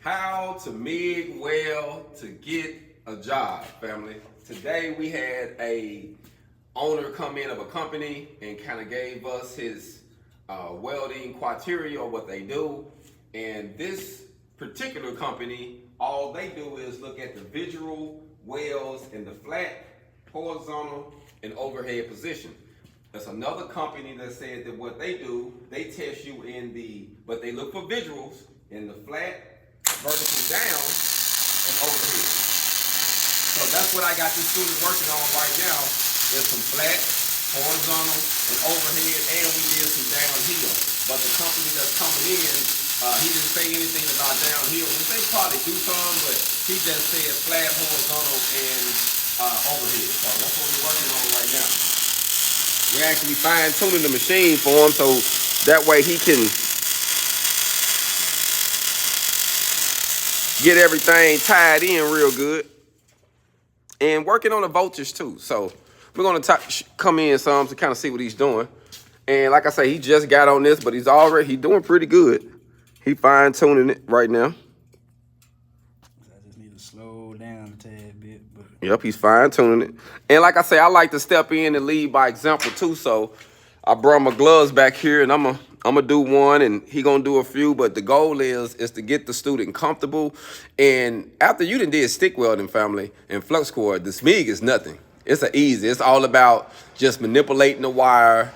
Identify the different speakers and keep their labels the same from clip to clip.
Speaker 1: How to MIG weld to get a job, family. Today we had a owner come in of a company and kind of gave us his welding criteria or what they do. And this particular company, all they do is look at the visual welds in the flat, horizontal, and overhead position. There's another company that said that what they do, they test you but they look for visuals in the flat, vertical down, and overhead. So that's what I got this student working on right now. There's some flat, horizontal, and overhead, and we did some downhill. But the company that's coming in, he didn't say anything about downhill. They probably do some, but he just said flat, horizontal, and overhead. So that's what we're working on right now. We're actually fine-tuning the machine for him so that way he can get everything tied in real good. And working on the voltage too. So we're going to come in some to kind of see what he's doing. And like I say, he just got on this, but he's doing pretty good. He fine-tuning it right now.
Speaker 2: I just need to slow down a tad bit. But
Speaker 1: yep, he's fine-tuning it. And like I say, I like to step in and lead by example too. So I brought my gloves back here and I'm gonna do one and he gonna do a few, but the goal is to get the student comfortable. And after you done did stick welding, family, and flux core, the MIG is nothing. It's easy. It's all about just manipulating the wire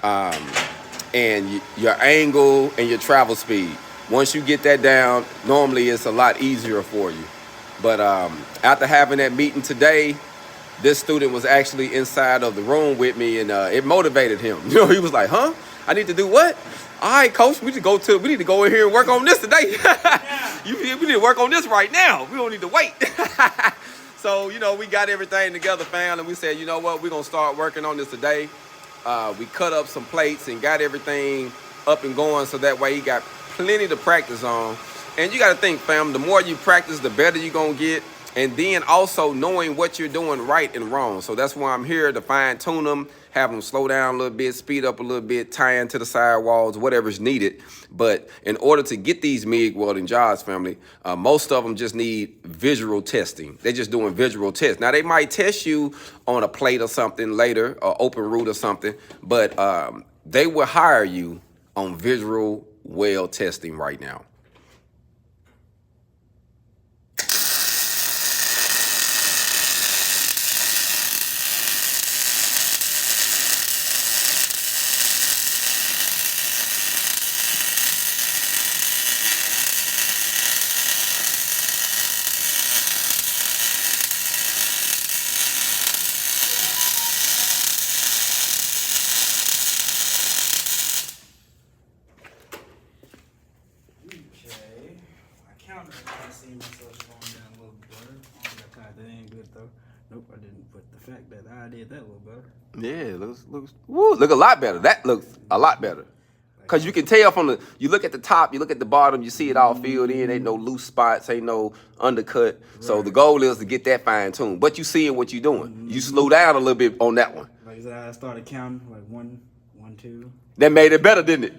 Speaker 1: and your angle and your travel speed. Once you get that down, normally it's a lot easier for you. But after having that meeting today, this student was actually inside of the room with me, and it motivated him. You know, he was like, "Huh? I need to do what? All right, coach, we need to go in here and work on this today. We need to work on this right now. We don't need to wait." So, you know, we got everything together, fam, and we said, you know what, we're gonna start working on this today. We cut up some plates and got everything up and going so that way he got plenty to practice on. And you gotta think, fam, the more you practice, the better you're gonna get. And then also knowing what you're doing right and wrong. So that's why I'm here to fine tune them, have them slow down a little bit, speed up a little bit, tie into the sidewalls, whatever's needed. But in order to get these MIG welding jobs, family, most of them just need visual testing. They're just doing visual tests. Now they might test you on a plate or something later, or open root or something, but they will hire you on visual weld testing right now.
Speaker 2: I see myself slowing down a little better. That ain't good though. Nope, I didn't. But the fact that I did that a little better.
Speaker 1: Yeah, look a lot better. That looks a lot better. Cause you can tell from you look at the top, you look at the bottom, you see it all filled in. Ain't no loose spots, ain't no undercut. Right. So the goal is to get that fine tuned. But you seeing what you're doing. Mm-hmm. You slow down a little bit on that one.
Speaker 2: Like I started counting like one, two.
Speaker 1: That made it better, didn't it?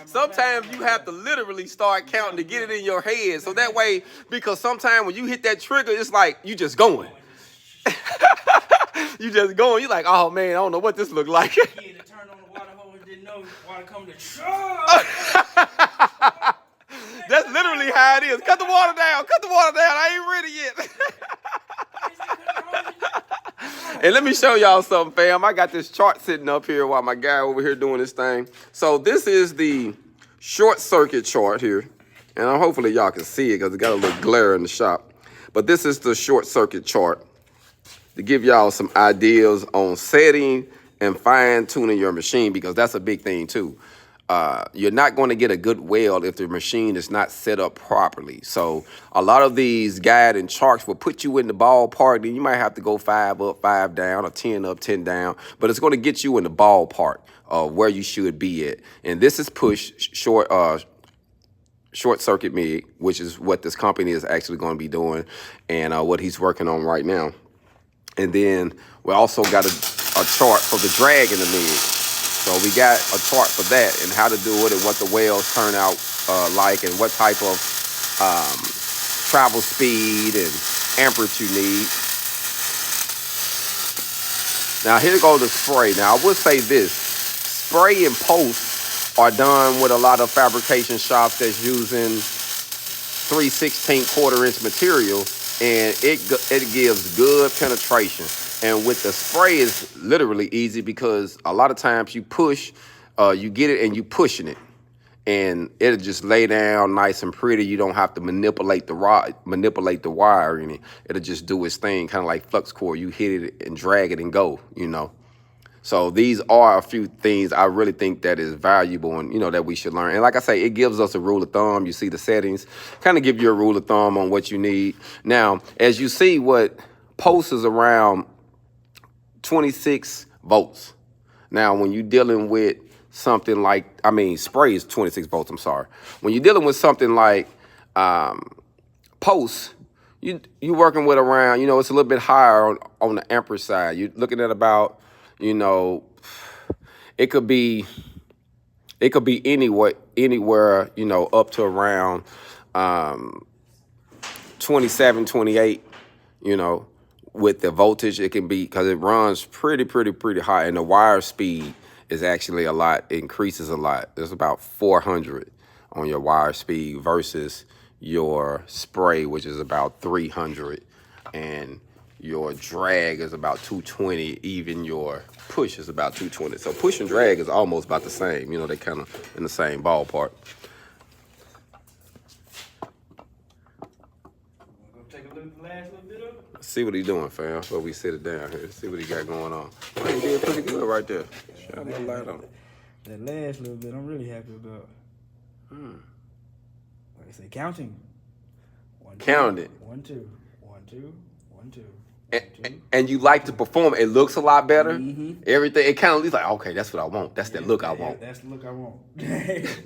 Speaker 1: Sometimes you have to literally start counting to get it in your head. So that way, because sometimes when you hit that trigger, it's like you just going. You just going. You're like, oh man, I don't know what this look like.
Speaker 2: Yeah, to turn on the water hose, didn't know water coming to
Speaker 1: That's literally how it is. Cut the water down. Cut the water down. I ain't ready yet. And let me show y'all something, fam. I got this chart sitting up here while my guy over here doing this thing. So this is the short circuit chart here. And hopefully y'all can see it because it got a little glare in the shop. But this is the short circuit chart to give y'all some ideas on setting and fine tuning your machine, because that's a big thing too. You're not going to get a good weld if the machine is not set up properly. So a lot of these guide and charts will put you in the ballpark. Then you might have to go 5 up, 5 down, or 10 up, 10 down. But it's going to get you in the ballpark of where you should be at. And this is push short circuit MIG, which is what this company is actually going to be doing and what he's working on right now. And then we also got a chart for the drag in the MIG. So we got a chart for that and how to do it and what the welds turn out like and what type of travel speed and amperage you need. Now here goes the spray. Now I would say this, spray and post are done with a lot of fabrication shops that's using 3/16 1/4 inch material, and it gives good penetration. And with the spray is literally easy because a lot of times you push, you get it and you pushing it, and it'll just lay down nice and pretty. You don't have to manipulate the rod, manipulate the wire in it. It'll just do its thing, kind of like flux core. You hit it and drag it and go, you know. So these are a few things I really think that is valuable and, you know, that we should learn. And like I say, it gives us a rule of thumb. You see the settings, kind of give you a rule of thumb on what you need. Now, as you see, what post is around 26 volts. Now, when you're dealing with something like, I mean, spray is 26 volts, I'm sorry. When you're dealing with something like post, you working with around, you know, it's a little bit higher on the amperage side. You're looking at about, you know, it could be anywhere, you know, up to around 27, 28, you know, with the voltage. It can be, because it runs pretty high, and the wire speed is actually a lot, it increases a lot. There's about 400 on your wire speed versus your spray, which is about 300, and your drag is about 220. Even your push is about 220. So push and drag is almost about the same. You know, they kind of in the same ballpark.
Speaker 2: Go take a look at the last little bit of it.
Speaker 1: See what he's doing, fam. Before we sit it down here. See what he got going on. Well, he did pretty good right there. Shine the light on it.
Speaker 2: That last little bit, I'm really happy about. Like I say, counting.
Speaker 1: Count it.
Speaker 2: 1, 2, 1, 2, 1, 2.
Speaker 1: And you like to perform. It looks a lot better. Everything. It kind of looks like, okay, that's what I want. That's the look I want.
Speaker 2: That's the look I want.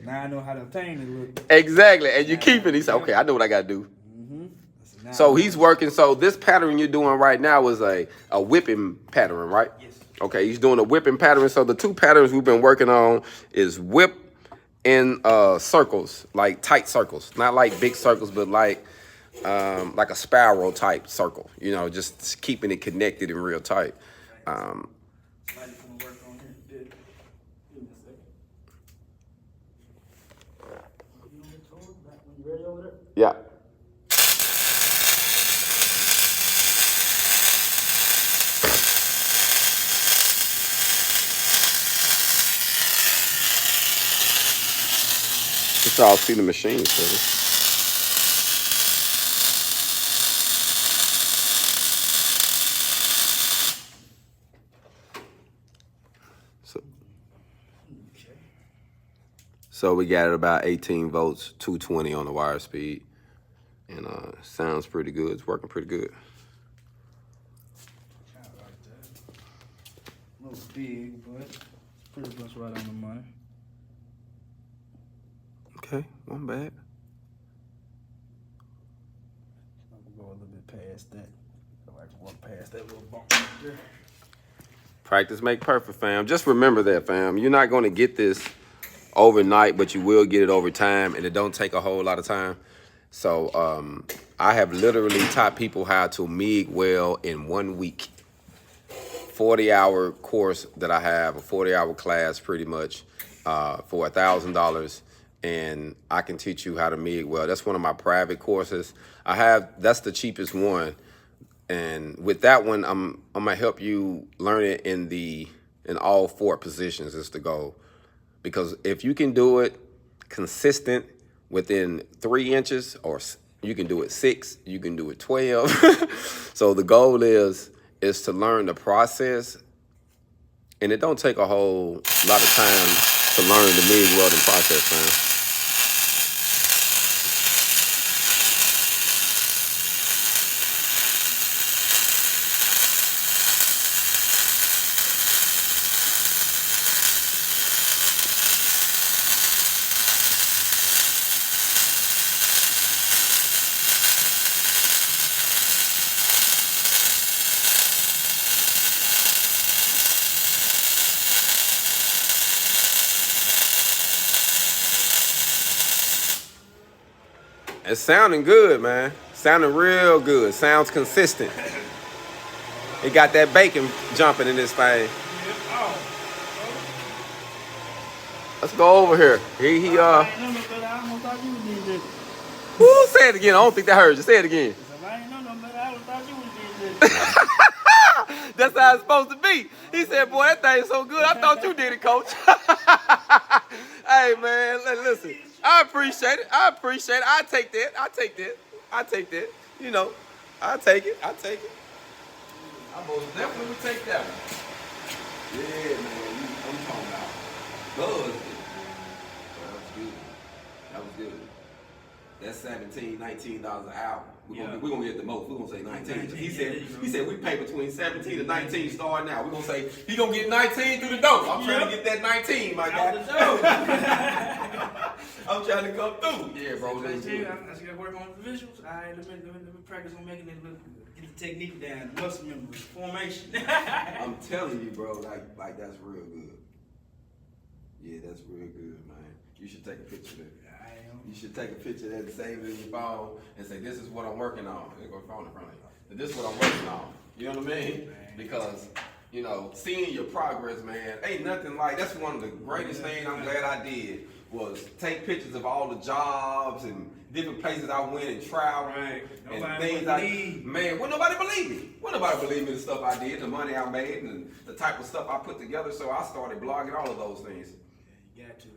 Speaker 2: Now I know how to obtain the look.
Speaker 1: Exactly. And you keep it. He said, okay, I know what I got to do. So he's working. So this pattern you're doing right now is a whipping pattern, right?
Speaker 2: Yes.
Speaker 1: Okay, he's doing a whipping pattern. So the two patterns we've been working on is whip in circles, like tight circles. Not like big circles, but like a spiral type circle, you know, just keeping it connected and real tight. Yeah. It's all see the machine, so. So we got it about 18 volts, 220 on the wire speed, and sounds pretty good. It's working pretty good.
Speaker 2: I like that. A little big, but pretty much right on the money.
Speaker 1: Okay, one bad.
Speaker 2: I can go a little bit past that. So I can walk past that little bump right there.
Speaker 1: Practice make perfect, fam. Just remember that, fam. You're not going to get this overnight, but you will get it over time, and it don't take a whole lot of time. So I have literally taught people how to MIG weld in 1 week. 40-hour course that I have, a 40-hour class pretty much for $1,000, and I can teach you how to MIG weld. That's one of my private courses. That's the cheapest one, and with that one, I'm gonna help you learn it in all 4 positions is the goal. Because if you can do it consistent within 3 inches, or you can do it 6, you can do it 12. So the goal is to learn the process, and it don't take a whole lot of time to learn the MIG welding process, man. It's sounding good, man. Sounding real good. Sounds consistent. It got that bacon jumping in this thing. Let's go over here. Who say it again? I don't think they heard you. Say it again. That's how it's supposed to be. He said, boy, that thing's so good. I thought you did it, coach. Hey, man, listen. I appreciate it. I take that. You know, I take it. I most definitely would take that one. Yeah, man. I'm talking about buzz. That was good. That's $17, $19 an hour. We're gonna get the most. We're gonna say 19. He said we pay between 17 and 19 starting now. We're gonna say he gonna get 19 through the door. I'm trying to get that 19, my guy. I'm trying to come through. Yeah, bro.
Speaker 2: I just gotta work on the visuals. All right, let me practice on making it look good. Get the technique down, muscle memory, formation.
Speaker 1: I'm telling you, bro, like that's real good. Yeah, that's real good, man. You should take a picture of it. You should take a picture of that and save it in your phone and say, this is what I'm working on. There go phone in front of you. This is what I'm working on. You know what I mean? Because, you know, seeing your progress, man, ain't nothing like, that's one of the greatest things I'm glad I did was take pictures of all the jobs and different places I went and traveled and things man, wouldn't nobody believe me. Wouldn't nobody believe me the stuff I did, the money I made, and the type of stuff I put together. So I started blogging all of those things.
Speaker 2: Yeah, you got to.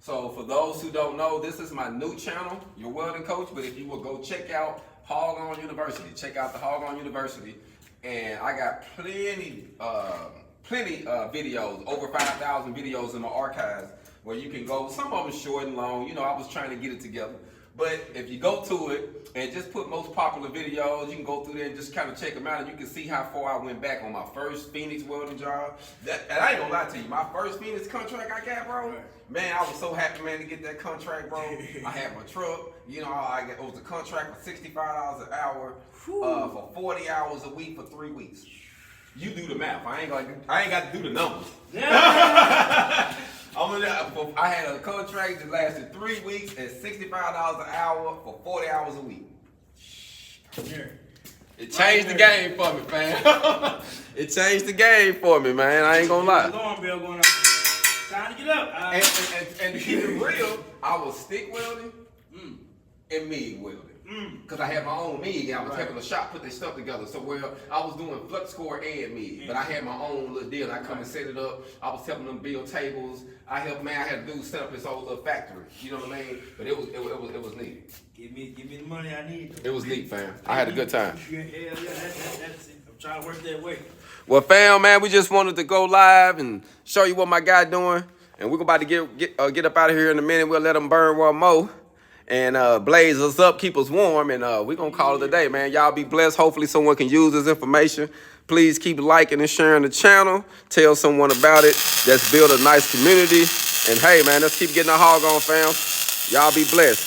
Speaker 1: So for those who don't know, this is my new channel, Your Welding Coach. But if you will go check out Hog On University, check out the Hog On University, and I got plenty videos, over 5,000 videos in my archives where you can go. Some of them short and long. You know, I was trying to get it together. But if you go to it and just put most popular videos, you can go through there and just kind of check them out, and you can see how far I went back on my first Phoenix welding job. And I ain't gonna lie to you, my first Phoenix contract I got, bro, man, I was so happy, man, to get that contract, bro. I had my truck, you know, it was a contract for $65 an hour for 40 hours a week for 3 weeks. You do the math. I ain't got to do the numbers. I had a contract that lasted 3 weeks at $65 an hour for 40 hours a week. It changed the game for me, fam. It changed the game for me, man. I ain't gonna lie.
Speaker 2: Alarm bell going off. Time to get up.
Speaker 1: And to keep it real, I was stick welding and MIG welding. Because I had my own MIG, and I was helping the shop put their stuff together. So I was doing flux core and MIG, but I had my own little deal. I come and set it up. I was helping them build tables. I had a dude set up his whole little factory. You know what I mean? But it was neat.
Speaker 2: Give me the money I need.
Speaker 1: It was neat, fam. I had a good time.
Speaker 2: Yeah, that's it. I'm trying to work that way.
Speaker 1: Well, fam, man, we just wanted to go live and show you what my guy doing, and we're about to get up out of here in a minute. We'll let him burn one more. And blaze us up, keep us warm, and we're going to call it a day, man. Y'all be blessed. Hopefully someone can use this information. Please keep liking and sharing the channel. Tell someone about it. Let's build a nice community. And, hey, man, let's keep getting our hog on, fam. Y'all be blessed.